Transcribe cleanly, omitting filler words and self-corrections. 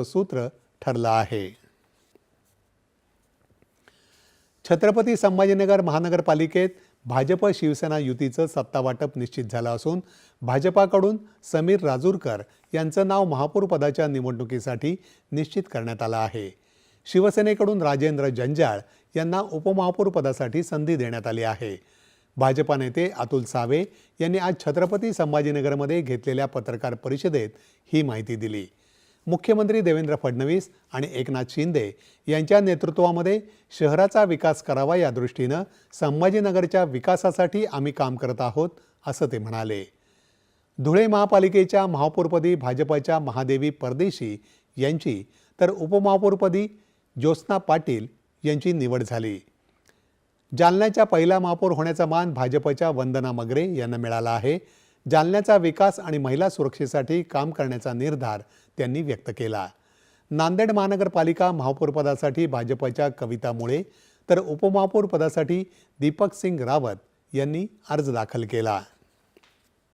सूत्र ठरलं आहे। छत्रपती संभाजीनगर महानगरपालिकेत भाजप शिवसेना युतीचं सत्तावाटप निश्चित झालं असून भाजपाकडून समीर राजूरकर यांचं नाव महापौर पदाच्या निवडणुकीसाठी निश्चित करण्यात आलं आहे। शिवसेनेकडून राजेंद्र जंजाळ यांना उपमहापौर पदासाठी संधी देण्यात आली आहे। भाजपा नेते अतुल सावे यांनी आज छत्रपती संभाजीनगरमध्ये घेतलेल्या पत्रकार परिषदेत ही माहिती दिली। मुख्यमंत्री देवेंद्र फडणवीस आणि एकनाथ शिंदे यांच्या नेतृत्वामध्ये शहराचा विकास करावा या दृष्टीनं संभाजीनगरच्या विकासासाठी आम्ही काम करत आहोत असं ते म्हणाले। धुळे महापालिकेच्या महापौरपदी भाजपच्या महादेवी परदेशी यांची तर उपमहापौरपदी ज्योत्स्ना पाटील यांची निवड झाली। जालन्याच्या पहिला महापौर होण्याचा मान भाजपच्या वंदना मगरे यांना मिळाला आहे। जालन्याचा विकास आणि महिला सुरक्षेसाठी काम करण्याचा निर्धार त्यांनी व्यक्त केला। नांदेड महानगरपालिका महापौरपदासाठी भाजपच्या कविता मुळे तर उपमहापौर पदासाठी दीपक सिंग रावत यांनी अर्ज दाखल केला।